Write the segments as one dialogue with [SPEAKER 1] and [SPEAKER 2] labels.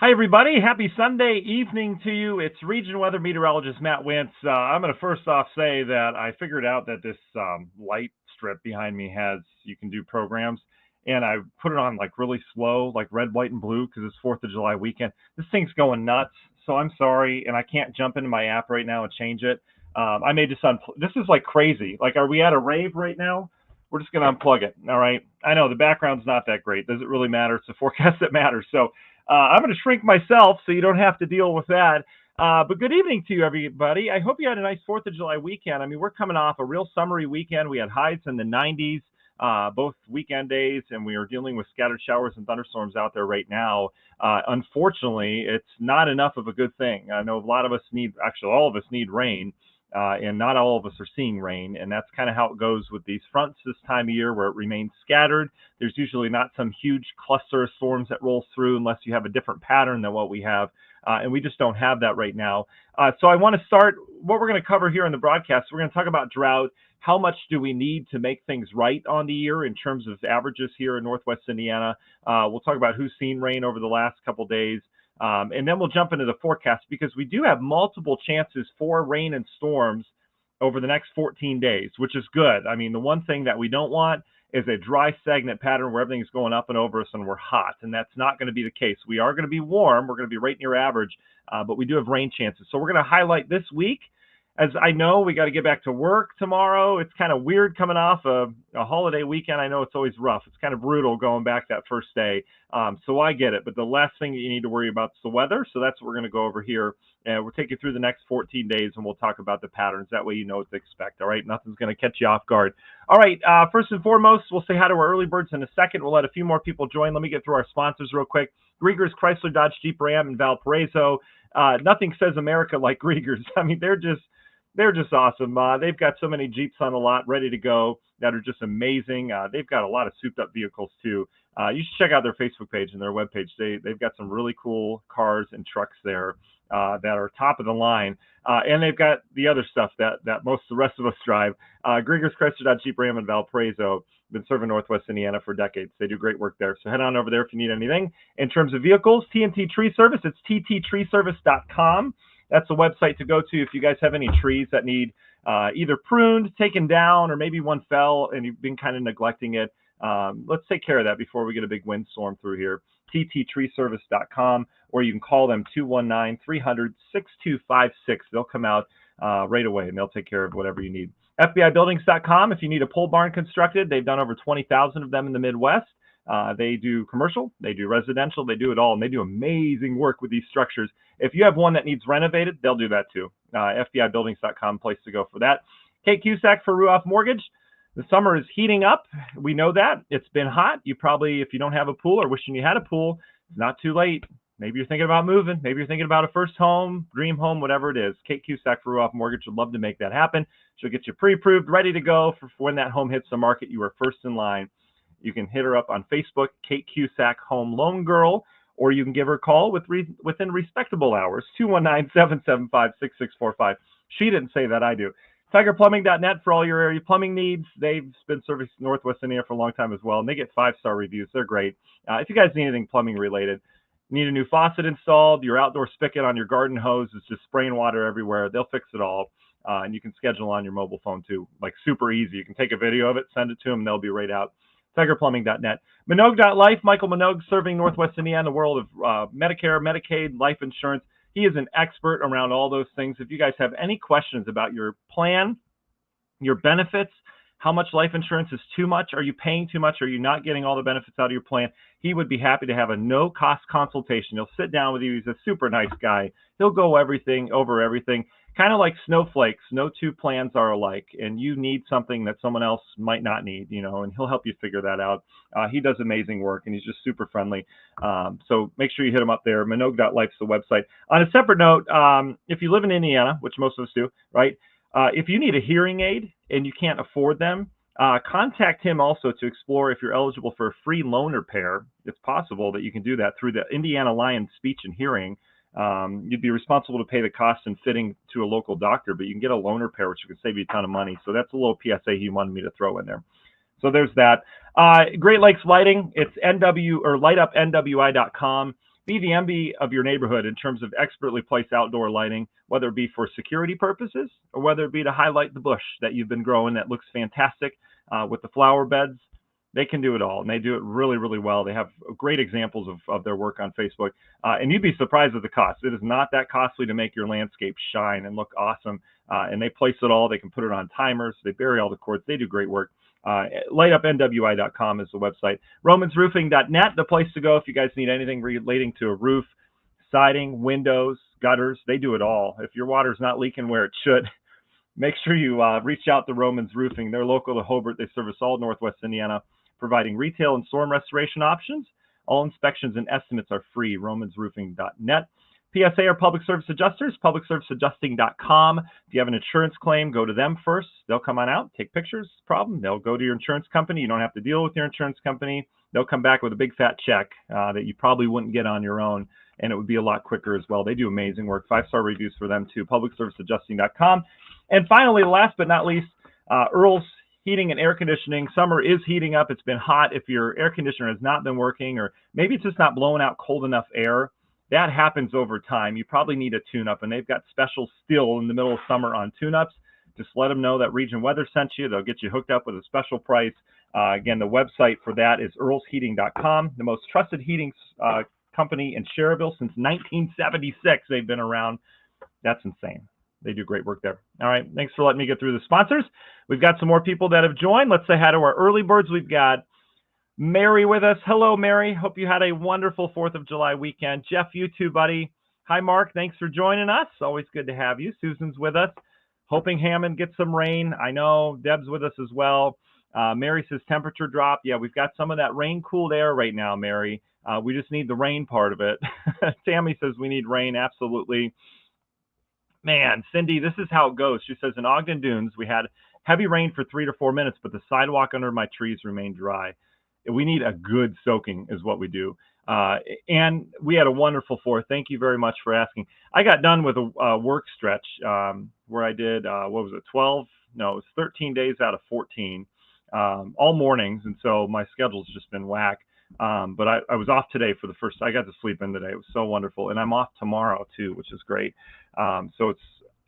[SPEAKER 1] Hi, everybody. Happy Sunday evening to you. It's region weather meteorologist Matt Wentz. I'm going to first off say that I figured out that this light strip behind me you can do programs, and I put it on like really slow, like red, white, and blue because it's 4th of July weekend. This thing's going nuts, so I'm sorry, and I can't jump into my app right now and change it. I may just this is like crazy. Like, are we at a rave right now? We're just going to unplug it. All right. I know the background's not that great. Does it really matter? It's the forecast that matters. So I'm going to shrink myself so you don't have to deal with that. But good evening to you, everybody. I hope you had a nice 4th of July weekend. I mean, we're coming off a real summery weekend. We had highs in the 90s, both weekend days, and we are dealing with scattered showers and thunderstorms out there right now. Unfortunately, it's not enough of a good thing. I know a lot of us actually all of us need rain. And not all of us are seeing rain, and that's kind of how it goes with these fronts this time of year, where it remains scattered. There's usually not some huge cluster of storms that rolls through unless you have a different pattern than what we have, and we just don't have that right now. So I want to start what we're going to cover here in the broadcast. We're going to talk about drought. How much do we need to make things right on the year in terms of averages here in Northwest Indiana? We'll talk about who's seen rain over the last couple days. And then we'll jump into the forecast because we do have multiple chances for rain and storms over the next 14 days, which is good. I mean, the one thing that we don't want is a dry stagnant pattern where everything's going up and over us and we're hot, and that's not going to be the case. We are going to be warm. We're going to be right near average, but we do have rain chances. So we're going to highlight this week. As I know, we got to get back to work tomorrow. It's kind of weird coming off a holiday weekend. I know it's always rough. It's kind of brutal going back that first day. So I get it. But the last thing that you need to worry about is the weather. So that's what we're going to go over here. And we'll take you through the next 14 days, and we'll talk about the patterns. That way you know what to expect. All right? Nothing's going to catch you off guard. All right. First and foremost, we'll say hi to our early birds in a second. We'll let a few more people join. Let me get through our sponsors real quick. Grieger's Chrysler Dodge Jeep Ram in Valparaiso. Nothing says America like Grieger's. I mean, they're just awesome. They've got so many Jeeps on the lot ready to go that are just amazing. They've got a lot of souped up vehicles too. You should check out their Facebook page and their webpage. They've got some really cool cars and trucks there that are top of the line. And they've got the other stuff that most of the rest of us drive. Grieger's Chrysler Dodge Jeep Ram in Valparaiso. Been serving Northwest Indiana for decades. They do great work there. So head on over there if you need anything. In terms of vehicles, TNT Tree Service, it's tttreeservice.com. That's the website to go to if you guys have any trees that need either pruned, taken down, or maybe one fell and you've been kind of neglecting it. Let's take care of that before we get a big windstorm through here. tttreeservice.com, or you can call them 219-300-6256. They'll come out right away and they'll take care of whatever you need. FBIbuildings.com, if you need a pole barn constructed, they've done over 20,000 of them in the Midwest. They do commercial, they do residential, they do it all, and they do amazing work with these structures. If you have one that needs renovated, they'll do that too. FBIbuildings.com, place to go for that. Kate Cusack for Ruoff Mortgage. The summer is heating up. We know that. It's been hot. You probably, if you don't have a pool or wishing you had a pool, it's not too late. Maybe you're thinking about moving. Maybe you're thinking about a first home, dream home, whatever it is. Kate Cusack for Ruoff Mortgage would love to make that happen. She'll get you pre-approved, ready to go for when that home hits the market. You are first in line. You can hit her up on Facebook, Kate Cusack Home Loan Girl, or you can give her a call within respectable hours, 219-775-6645. She didn't say that, I do. TigerPlumbing.net for all your area plumbing needs. They've been servicing Northwest Indiana for a long time as well, and they get 5-star reviews. They're great. If you guys need anything plumbing related, need a new faucet installed, your outdoor spigot on your garden hose is just spraying water everywhere, they'll fix it all. And you can schedule on your mobile phone too, like super easy. You can take a video of it, send it to them, and they'll be right out. TigerPlumbing.net. Minogue.life, Michael Minogue, serving Northwest Indiana, the world of Medicare, Medicaid, life insurance. He is an expert around all those things. If you guys have any questions about your plan, your benefits, how much life insurance is too much, are you paying too much, are you not getting all the benefits out of your plan, he would be happy to have a no-cost consultation. He'll sit down with you. He's a super nice guy. He'll go over everything. Kind of like snowflakes, no two plans are alike, and you need something that someone else might not need, and he'll help you figure that out. He does amazing work, and he's just super friendly. So make sure you hit him up there. Minogue.life's the website. On a separate note, if you live in Indiana, which most of us do, right? If you need a hearing aid and you can't afford them, contact him also to explore if you're eligible for a free loan repair. It's possible that you can do that through the Indiana Lions Speech and Hearing. You'd be responsible to pay the cost and fitting to a local doctor, but you can get a loan repair, which could save you a ton of money. So that's a little PSA he wanted me to throw in there. So there's that. Great Lakes Lighting, it's NW or lightupnwi.com. Be the envy of your neighborhood in terms of expertly placed outdoor lighting, whether it be for security purposes or whether it be to highlight the bush that you've been growing that looks fantastic with the flower beds. They can do it all, and they do it really, really well. They have great examples of their work on Facebook, and you'd be surprised at the cost. It is not that costly to make your landscape shine and look awesome, and they place it all. They can put it on timers. They bury all the cords. They do great work. LightUpNWI.com is the website. RomansRoofing.net, the place to go if you guys need anything relating to a roof, siding, windows, gutters. They do it all. If your water's not leaking where it should, make sure you reach out to Romans Roofing. They're local to Hobart. They service all Northwest Indiana, providing retail and storm restoration options. All inspections and estimates are free. RomansRoofing.net. PSA are public service adjusters, publicserviceadjusting.com. If you have an insurance claim, go to them first. They'll come on out, take pictures, problem. They'll go to your insurance company. You don't have to deal with your insurance company. They'll come back with a big fat check that you probably wouldn't get on your own, and it would be a lot quicker as well. They do amazing work. 5-star reviews for them too, publicserviceadjusting.com. And finally, last but not least, Earl's Heating and Air Conditioning. Summer is heating up. It's been hot. If your air conditioner has not been working, or maybe it's just not blowing out cold enough air, that happens over time. You probably need a tune-up, and they've got specials still in the middle of summer on tune-ups. Just let them know that Region Weather sent you. They'll get you hooked up with a special price. Again, the website for that is earlsheating.com, the most trusted heating company in Cherryville since 1976. They've been around. That's insane. They do great work there. All right, thanks for letting me get through the sponsors. We've got some more people that have joined. Let's say hi to our early birds. We've got Mary with us. Hello, Mary. Hope you had a wonderful 4th of July weekend. Jeff, you too, buddy. Hi, Mark. Thanks for joining us. Always good to have you. Susan's with us. Hoping Hammond gets some rain. I know Deb's with us as well. Mary says temperature drop. Yeah, we've got some of that rain-cooled air right now, Mary. We just need the rain part of it. Tammy says we need rain. Absolutely. Man, Cindy, this is how it goes. She says in Ogden Dunes, we had heavy rain for 3 to 4 minutes, but the sidewalk under my trees remained dry. We need a good soaking is what we do. And we had a wonderful 4th. Thank you very much for asking. I got done with a work stretch where I did, 12? No, it was 13 days out of 14, all mornings. And so my schedule's just been whack. But I was off today for the first. I got to sleep in today. It was so wonderful. And I'm off tomorrow too, which is great. So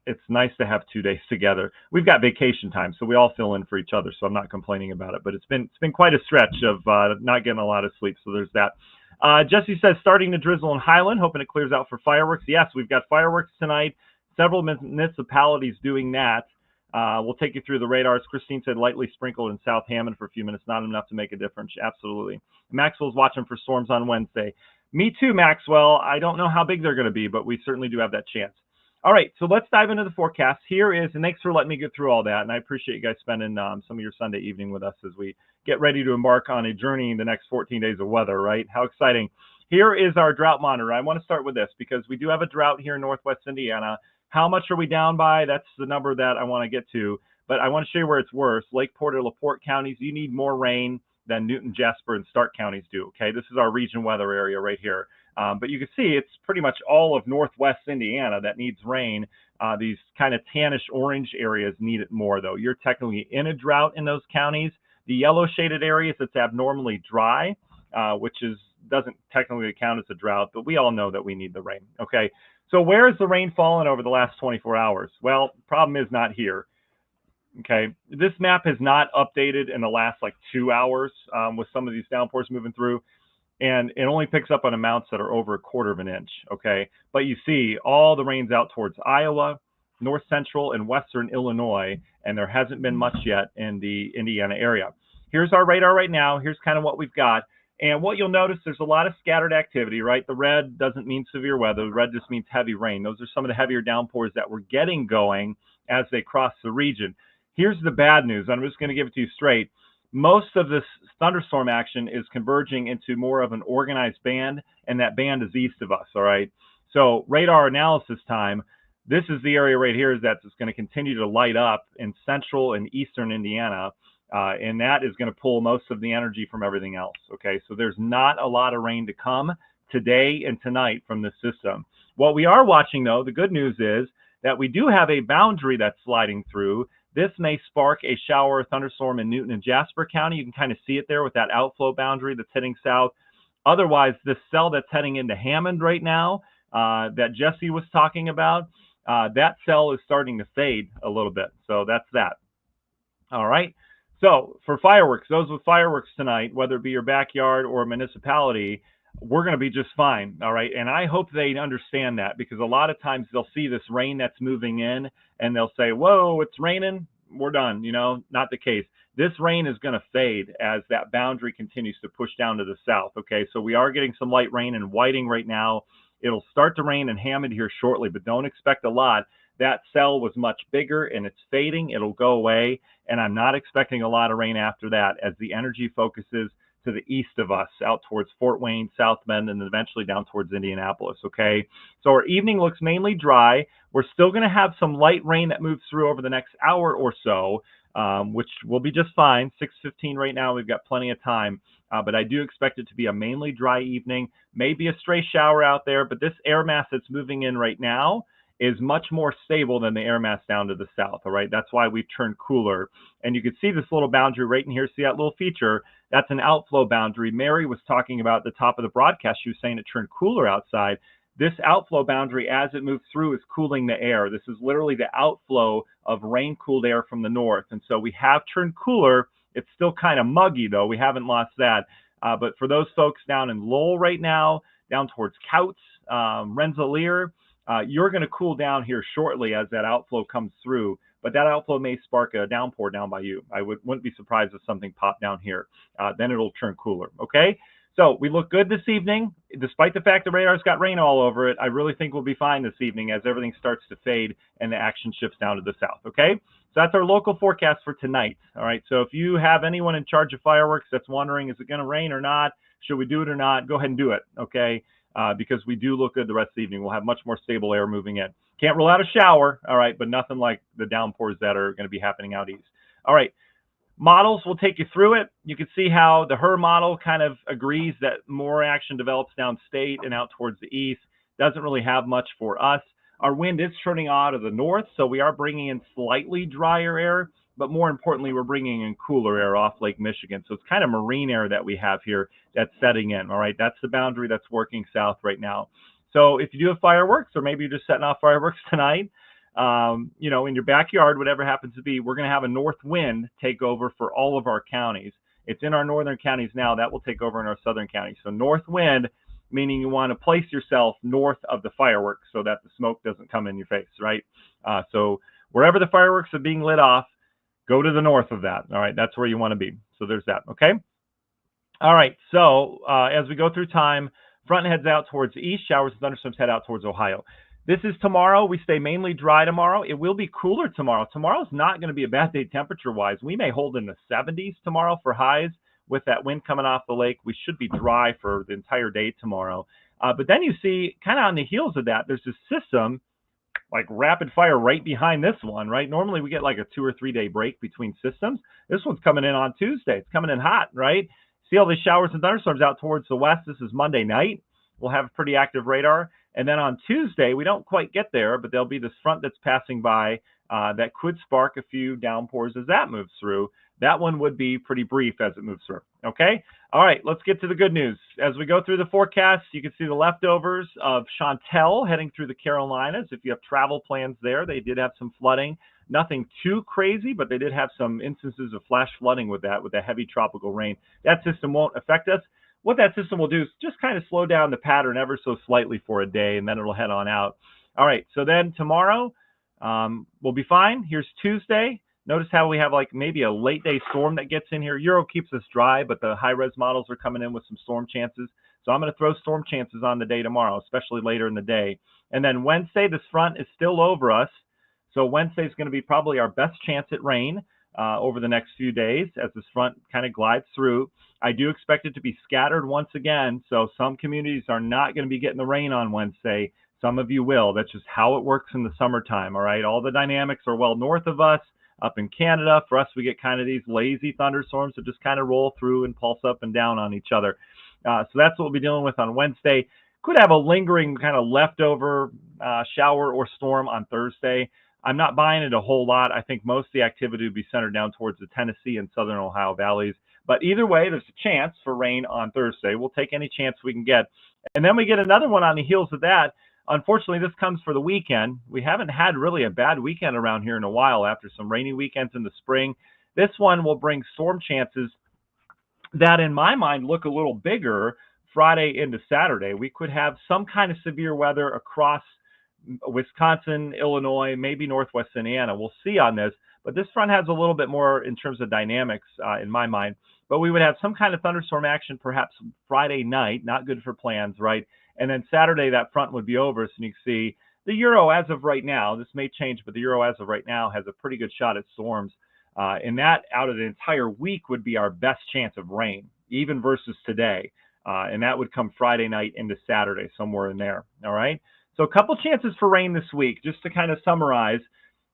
[SPEAKER 1] it's nice to have 2 days together. We've got vacation time, so we all fill in for each other. So I'm not complaining about it. But it's been quite a stretch of not getting a lot of sleep. So there's that. Jesse says starting to drizzle in Highland, hoping it clears out for fireworks. Yes, we've got fireworks tonight. Several municipalities doing that. We'll take you through the radars. Christine said lightly sprinkled in South Hammond for a few minutes, not enough to make a difference. Absolutely. Maxwell's watching for storms on Wednesday. Me too, Maxwell. I don't know how big they're going to be, but we certainly do have that chance. All right, so let's dive into the forecast. Here is, and thanks for letting me get through all that, and I appreciate you guys spending some of your Sunday evening with us as we get ready to embark on a journey in the next 14 days of weather, right? How exciting. Here is our drought monitor. I want to start with this because we do have a drought here in Northwest Indiana. How much are we down by? That's the number that I want to get to, but I want to show you where it's worse. Lakeport or LaPorte counties, you need more rain than Newton, Jasper, and Stark counties do, okay? This is our region weather area right here. But you can see it's pretty much all of Northwest Indiana that needs rain. These kind of tannish orange areas need it more, though. You're technically in a drought in those counties. The yellow shaded areas, it's abnormally dry, which doesn't technically count as a drought, but we all know that we need the rain, okay? So where has the rain fallen over the last 24 hours? Well, problem is not here. Okay, this map has not updated in the last 2 hours with some of these downpours moving through. And it only picks up on amounts that are over 1/4 of an inch, okay? But you see all the rain's out towards Iowa, north central, and western Illinois, and there hasn't been much yet in the Indiana area. Here's our radar right now. Here's kind of what we've got. And what you'll notice, there's a lot of scattered activity, right? The red doesn't mean severe weather. The red just means heavy rain. Those are some of the heavier downpours that we're getting going as they cross the region. Here's the bad news. I'm just going to give it to you straight. Most of this thunderstorm action is converging into more of an organized band, and that band is east of us, all right? So radar analysis time, this is the area right here that's going to continue to light up in central and eastern Indiana, and that is going to pull most of the energy from everything else, okay? So there's not a lot of rain to come today and tonight from this system. What we are watching, though, the good news is that we do have a boundary that's sliding through. This may spark a shower or thunderstorm in Newton and Jasper County. You can kind of see it there with that outflow boundary that's heading south. Otherwise, this cell that's heading into Hammond right now, that Jesse was talking about, that cell is starting to fade a little bit. So that's that. All right. So for fireworks, those with fireworks tonight, whether it be your backyard or a municipality, we're going to be just fine. All right. And I hope they understand that, because a lot of times they'll see this rain that's moving in and they'll say, whoa, it's raining. We're done. Not the case. This rain is going to fade as that boundary continues to push down to the south. Okay. So we are getting some light rain in Whiting right now. It'll start to rain in Hammond here shortly, but don't expect a lot. That cell was much bigger and it's fading. It'll go away. And I'm not expecting a lot of rain after that as the energy focuses to the east of us, out towards Fort Wayne, South Bend, and eventually down towards Indianapolis. Okay. So our evening looks mainly dry. We're still going to have some light rain that moves through over the next hour or so, which will be just fine. 6:15 right now. We've got plenty of time. But I do expect it to be a mainly dry evening, maybe a stray shower out there. But this air mass that's moving in right now is much more stable than the air mass down to the south. All right. That's why we've turned cooler. And you can see this little boundary right in here. See that little feature? That's an outflow boundary. Mary was talking about at the top of the broadcast. She was saying it turned cooler outside. This outflow boundary, as it moves through, is cooling the air. This is literally the outflow of rain-cooled air from the north. And so we have turned cooler. It's still kind of muggy, though. We haven't lost that. But for those folks down in Lowell right now, down towards Couts, Rensselaer, you're going to cool down here shortly as that outflow comes through. But that outflow may spark a downpour down by you. I wouldn't be surprised if something popped down here. Then it'll turn cooler. Okay? So we look good this evening. Despite the fact the radar's got rain all over it, I really think we'll be fine this evening as everything starts to fade and the action shifts down to the south. Okay? So that's our local forecast for tonight. All right? So if you have anyone in charge of fireworks that's wondering, is it going to rain or not? Should we do it or not? Go ahead and do it. Okay? Because we do look good the rest of the evening. We'll have much more stable air moving in. Can't rule out a shower, all right, but nothing like the downpours that are going to be happening out east. All right, models, we'll take you through it. You can see how the HRRR model kind of agrees that more action develops downstate and out towards the east. Doesn't really have much for us. Our wind is turning out of the north, so we are bringing in slightly drier air, but more importantly, we're bringing in cooler air off Lake Michigan. So it's kind of marine air that we have here that's setting in, all right? That's the boundary that's working south right now. So if you do have fireworks, or maybe you're just setting off fireworks tonight, in your backyard, whatever happens to be, we're going to have a north wind take over for all of our counties. It's in our northern counties now. That will take over in our southern counties. So north wind, meaning you want to place yourself north of the fireworks so that the smoke doesn't come in your face, right? So wherever the fireworks are being lit off, go to the north of that. All right, that's where you want to be. So there's that, okay? All right, so as we go through time, front heads out towards the east, showers and thunderstorms head out towards Ohio. This is tomorrow. We stay mainly dry tomorrow. It will be cooler tomorrow. Tomorrow's not going to be a bad day temperature-wise. We may hold in the 70s tomorrow for highs with that wind coming off the lake. We should be dry for the entire day tomorrow. But then you see, kind of on the heels of that, there's this system like rapid fire right behind this one, right? Normally we get like a 2 or 3 day break between systems. This one's coming in on Tuesday. It's coming in hot, right? See all these showers and thunderstorms out towards the west. This is Monday night. We'll have a pretty active radar. And then on Tuesday, we don't quite get there, but there'll be this front that's passing by that could spark a few downpours as that moves through. That one would be pretty brief as it moves through. Okay? All right, let's get to the good news. As we go through the forecast, you can see the leftovers of Chantel heading through the Carolinas. If you have travel plans there, they did have some flooding. Nothing too crazy, but they did have some instances of flash flooding with that, with the heavy tropical rain. That system won't affect us. What that system will do is just kind of slow down the pattern ever so slightly for a day, and then it'll head on out. All right, so then tomorrow we'll be fine. Here's Tuesday. Notice how we have like maybe a late day storm that gets in here. Euro keeps us dry, but the high-res models are coming in with some storm chances. So I'm going to throw storm chances on the day tomorrow, especially later in the day. And then Wednesday, this front is still over us. So Wednesday is going to be probably our best chance at rain over the next few days as this front kind of glides through. I do expect it to be scattered once again. So some communities are not going to be getting the rain on Wednesday. Some of you will. That's just how it works in the summertime, all right? All the dynamics are well north of us. Up in Canada, for us, we get kind of these lazy thunderstorms that just kind of roll through and pulse up and down on each other. So that's what we'll be dealing with on Wednesday. Could have a lingering kind of leftover shower or storm on Thursday. I'm not buying it a whole lot. I think most of the activity would be centered down towards the Tennessee and southern Ohio valleys. But either way, there's a chance for rain on Thursday. We'll take any chance we can get. And then we get another one on the heels of that. Unfortunately, this comes for the weekend. We haven't had really a bad weekend around here in a while after some rainy weekends in the spring. This one will bring storm chances that, in my mind, look a little bigger Friday into Saturday. We could have some kind of severe weather across Wisconsin, Illinois, maybe Northwest Indiana. We'll see on this, but this front has a little bit more in terms of dynamics in my mind. But we would have some kind of thunderstorm action perhaps Friday night, not good for plans, right? And then Saturday, that front would be over. So you can see the Euro as of right now, this may change, but the Euro as of right now has a pretty good shot at storms. And that out of the entire week would be our best chance of rain, even versus today. And that would come Friday night into Saturday, somewhere in there. All right. So a couple chances for rain this week, just to kind of summarize.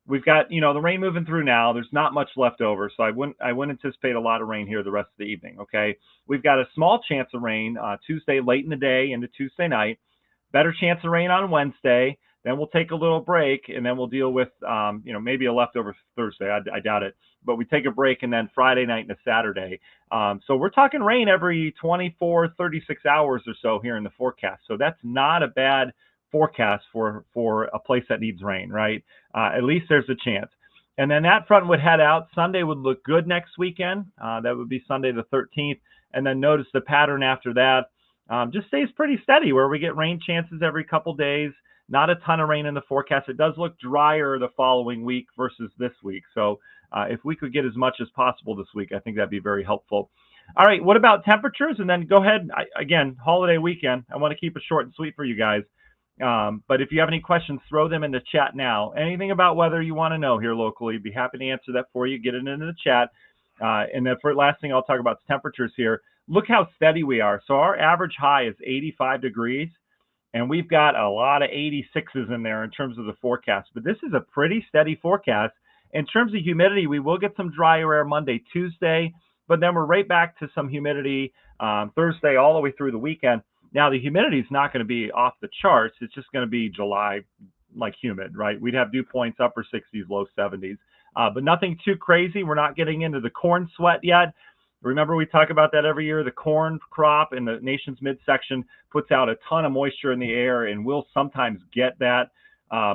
[SPEAKER 1] We've got, the rain moving through now. There's not much left over, so I wouldn't anticipate a lot of rain here the rest of the evening, okay? We've got a small chance of rain Tuesday late in the day into Tuesday night. Better chance of rain on Wednesday. Then we'll take a little break, and then we'll deal with, maybe a leftover Thursday. I doubt it. But we take a break, and then Friday night into Saturday. So we're talking rain every 24, 36 hours or so here in the forecast. So that's not a bad forecast for a place that needs rain, right? At least there's a chance. And then that front would head out. Sunday would look good next weekend. That would be Sunday the 13th. And then notice the pattern after that just stays pretty steady, where we get rain chances every couple days. Not a ton of rain in the forecast. It does look drier the following week versus this week. So if we could get as much as possible this week, I think that'd be very helpful. All right, what about temperatures? And then go ahead, again, holiday weekend. I want to keep it short and sweet for you guys. But if you have any questions, throw them in the chat now. Anything about weather you want to know here locally, be happy to answer that for you. Get it into the chat. And then for last thing I'll talk about is temperatures here. Look how steady we are. So our average high is 85 degrees, and we've got a lot of 86s in there in terms of the forecast. But this is a pretty steady forecast. In terms of humidity, we will get some drier air Monday, Tuesday, but then we're right back to some humidity Thursday all the way through the weekend. Now, the humidity is not going to be off the charts. It's just going to be July, like humid, right? We'd have dew points upper 60s, low 70s, but nothing too crazy. We're not getting into the corn sweat yet. Remember, we talk about that every year. The corn crop in the nation's midsection puts out a ton of moisture in the air, and we'll sometimes get that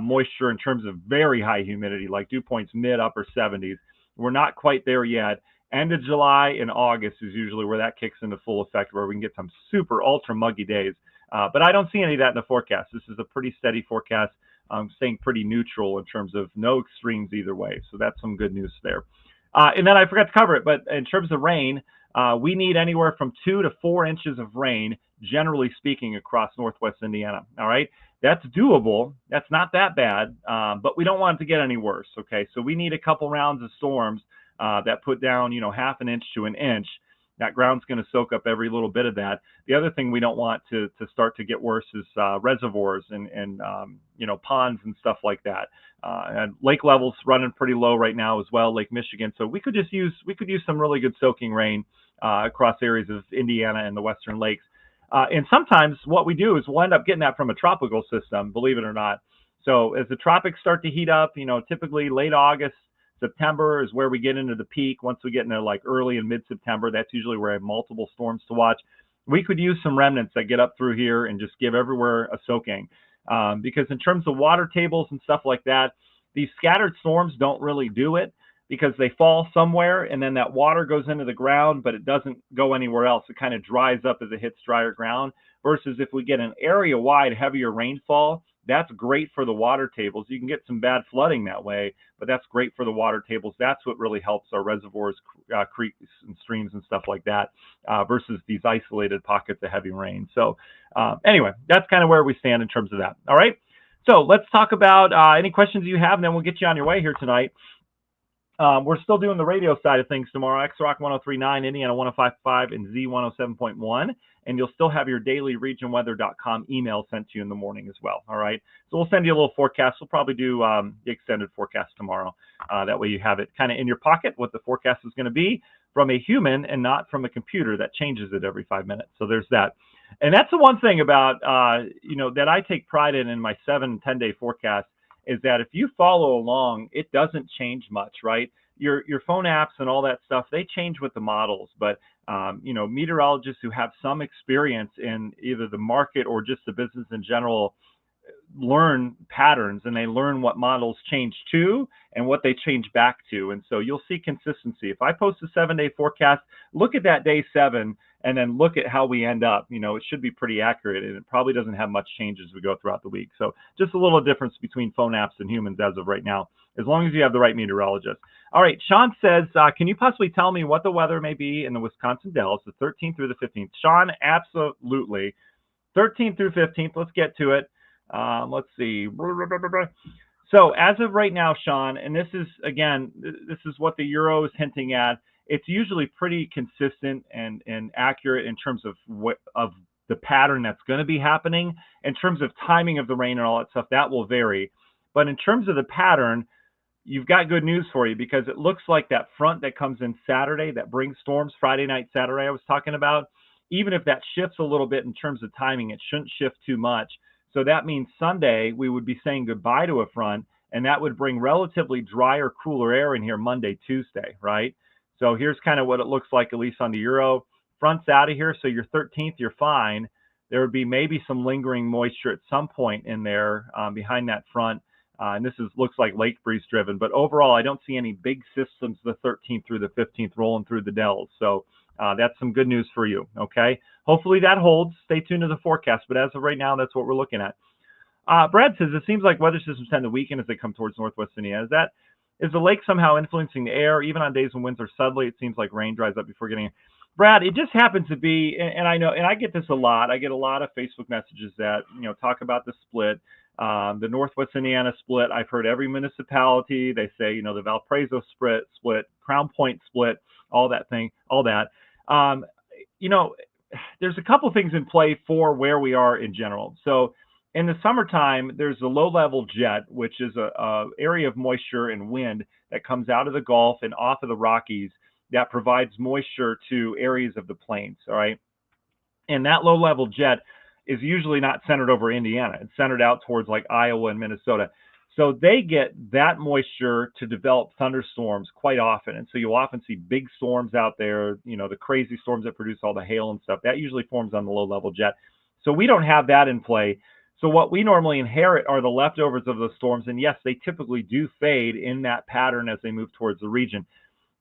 [SPEAKER 1] moisture in terms of very high humidity, like dew points mid upper 70s. We're not quite there yet. End of July and August is usually where that kicks into full effect, where we can get some super ultra muggy days. But I don't see any of that in the forecast. This is a pretty steady forecast, staying pretty neutral in terms of no extremes either way. So that's some good news there. And then I forgot to cover it, but in terms of rain, we need anywhere from 2 to 4 inches of rain, generally speaking, across Northwest Indiana. All right. That's doable. That's not that bad, but we don't want it to get any worse. Okay. So we need a couple rounds of storms that put down, half an inch to an inch. That ground's going to soak up every little bit of that. The other thing we don't want to start to get worse is reservoirs and ponds and stuff like that. And lake levels running pretty low right now as well, Lake Michigan. So we could use some really good soaking rain across areas of Indiana and the Western Lakes. And sometimes what we do is we'll end up getting that from a tropical system, believe it or not. So as the tropics start to heat up, typically late August, September is where we get into the peak. Once we get into like early and mid-September, that's usually where I have multiple storms to watch. We could use some remnants that get up through here and just give everywhere a soaking. Because in terms of water tables and stuff like that, these scattered storms don't really do it because they fall somewhere and then that water goes into the ground, but it doesn't go anywhere else. It kind of dries up as it hits drier ground. Versus if we get an area-wide heavier rainfall, that's great for the water tables. You can get some bad flooding that way, but that's great for the water tables. That's what really helps our reservoirs, creeks and streams and stuff like that versus these isolated pockets of heavy rain. So anyway, that's kind of where we stand in terms of that. All right. So let's talk about any questions you have, and then we'll get you on your way here tonight. We're still doing the radio side of things tomorrow, X-Rock 103.9, Indiana 105.5, and Z 107.1. And you'll still have your daily regionweather.com email sent to you in the morning as well. All right. So we'll send you a little forecast. We'll probably do the extended forecast tomorrow. That way you have it kind of in your pocket, what the forecast is going to be from a human and not from a computer that changes it every 5 minutes. So there's that. And that's the one thing about, that I take pride in my 7-10 day forecast is that if you follow along, it doesn't change much, right? your phone apps and all that stuff, they change with the models. But meteorologists who have some experience in either the market or just the business in general learn patterns, and they learn what models change to and what they change back to. And so you'll see consistency. If I post a 7-day forecast, look at that day 7 and then look at how we end up. It should be pretty accurate, and it probably doesn't have much change as we go throughout the week. So just a little difference between phone apps and humans as of right now, as long as you have the right meteorologist. All right, Sean says, can you possibly tell me what the weather may be in the Wisconsin Dells, the 13th through the 15th? Sean, absolutely. 13th through 15th, let's get to it. Let's see. So as of right now, Sean, and this is what the Euro is hinting at. It's usually pretty consistent and accurate in terms of the pattern that's going to be happening. In terms of timing of the rain and all that stuff, that will vary. But in terms of the pattern, you've got good news for you, because it looks like that front that comes in Saturday that brings storms Friday night, Saturday I was talking about, even if that shifts a little bit in terms of timing, it shouldn't shift too much. So that means Sunday we would be saying goodbye to a front, and that would bring relatively drier, cooler air in here Monday, Tuesday, right? So here's kind of what it looks like, at least on the Euro. Front's out of here, so your 13th, you're fine. There would be maybe some lingering moisture at some point in there behind that front. And this looks like lake breeze driven. But overall, I don't see any big systems the 13th through the 15th rolling through the Dells. So that's some good news for you, okay? Hopefully that holds. Stay tuned to the forecast. But as of right now, that's what we're looking at. Brad says, it seems like weather systems tend to weaken as they come towards northwest Indiana. Is the lake somehow influencing the air? Even on days when winds are southerly, it seems like rain dries up before getting here. Brad, it just happens to be, and I know, and I get this a lot. I get a lot of Facebook messages that, talk about the split. The Northwest Indiana split. I've heard every municipality, they say, the Valparaiso split, Crown Point split, all that. There's a couple things in play for where we are in general. So in the summertime, there's a low-level jet, which is a area of moisture and wind that comes out of the Gulf and off of the Rockies that provides moisture to areas of the plains, all right? And that low-level jet is usually not centered over Indiana. It's centered out towards like Iowa and Minnesota. So they get that moisture to develop thunderstorms quite often. And so you'll often see big storms out there, the crazy storms that produce all the hail and stuff. That usually forms on the low-level jet. So we don't have that in play. So what we normally inherit are the leftovers of those storms. And yes, they typically do fade in that pattern as they move towards the region.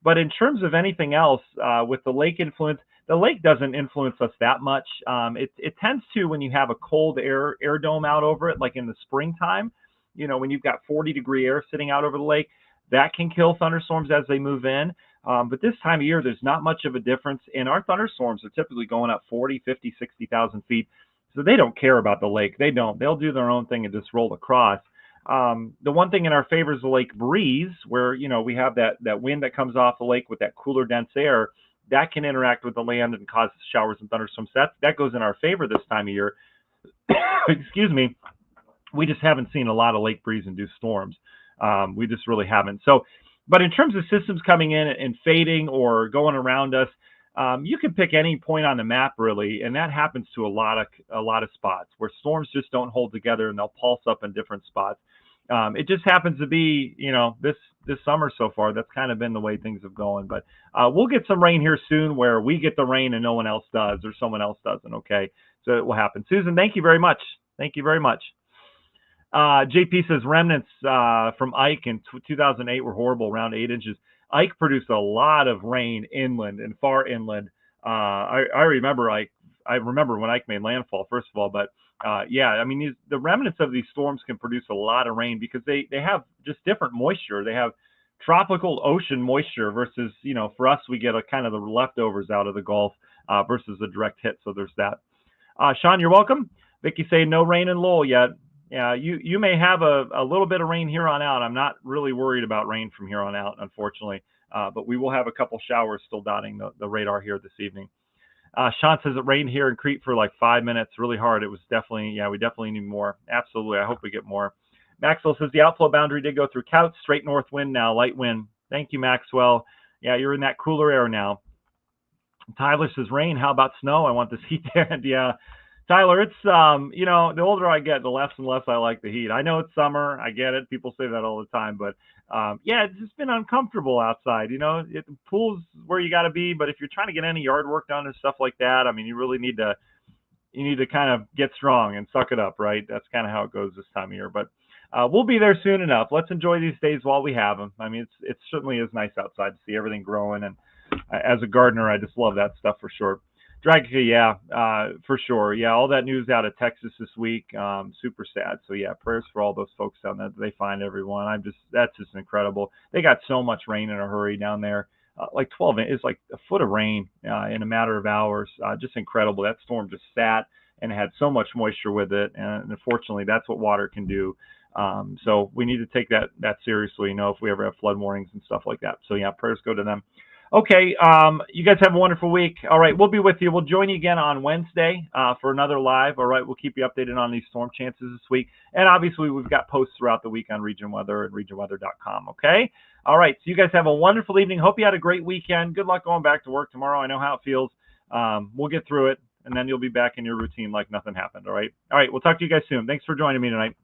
[SPEAKER 1] But in terms of anything else, with the lake influence, the lake doesn't influence us that much. It tends to when you have a cold air dome out over it, like in the springtime, when you've got 40-degree air sitting out over the lake, that can kill thunderstorms as they move in. But this time of year, there's not much of a difference. And our thunderstorms are typically going up 40, 50, 60,000 feet. So they don't care about the lake. They don't. They'll do their own thing and just roll across. The one thing in our favor is the lake breeze, where, we have that wind that comes off the lake with that cooler, dense air that can interact with the land and cause showers and thunderstorms. That goes in our favor this time of year. Excuse me. We just haven't seen a lot of lake breeze induced storms. We just really haven't. So, but in terms of systems coming in and fading or going around us, you can pick any point on the map really, and that happens to a lot of spots where storms just don't hold together and they'll pulse up in different spots. It just happens to be, this summer so far, that's kind of been the way things have gone. But we'll get some rain here soon where we get the rain and no one else does, or someone else doesn't, okay? So it will happen. Susan, thank you very much. Thank you very much. JP says remnants from Ike in 2008 were horrible, around 8 inches. Ike produced a lot of rain inland and far inland. I remember Ike. I remember when Ike made landfall, first of all, but yeah, I mean, the remnants of these storms can produce a lot of rain because they have just different moisture. They have tropical ocean moisture versus, for us, we get a kind of the leftovers out of the Gulf versus a direct hit. So there's that. Sean, you're welcome. Vicky saying no rain in Lowell yet. Yeah, you may have a little bit of rain here on out. I'm not really worried about rain from here on out, unfortunately. But we will have a couple showers still dotting the radar here this evening. Sean says it rained here in Crete for like 5 minutes, really hard. It was definitely, we definitely need more. Absolutely. I hope we get more. Maxwell says the outflow boundary did go through Couch, straight north wind now, light wind. Thank you, Maxwell. Yeah, you're in that cooler air now. Tyler says rain. How about snow? I want this heat there. And yeah, Tyler, it's the older I get, the less and less I like the heat. I know it's summer, I get it. People say that all the time, but yeah, it's just been uncomfortable outside. The pool's where you got to be, but if you're trying to get any yard work done and stuff like that, I mean, you need to kind of get strong and suck it up, right? That's kind of how it goes this time of year. But we'll be there soon enough. Let's enjoy these days while we have them. I mean, it certainly is nice outside to see everything growing, and as a gardener, I just love that stuff for sure. Dragica, yeah, for sure. Yeah, all that news out of Texas this week, super sad. So yeah, prayers for all those folks down there. They find everyone. That's just incredible. They got so much rain in a hurry down there. Like 12 inches, like a foot of rain in a matter of hours. Just incredible. That storm just sat and had so much moisture with it, and unfortunately, that's what water can do. So we need to take that seriously. If we ever have flood warnings and stuff like that. So yeah, prayers go to them. Okay, you guys have a wonderful week. All right, we'll be with you. We'll join you again on Wednesday for another live. All right, we'll keep you updated on these storm chances this week. And obviously, we've got posts throughout the week on Region Weather and regionweather.com. Okay? All right, so you guys have a wonderful evening. Hope you had a great weekend. Good luck going back to work tomorrow. I know how it feels. We'll get through it, and then you'll be back in your routine like nothing happened. All right? All right, we'll talk to you guys soon. Thanks for joining me tonight.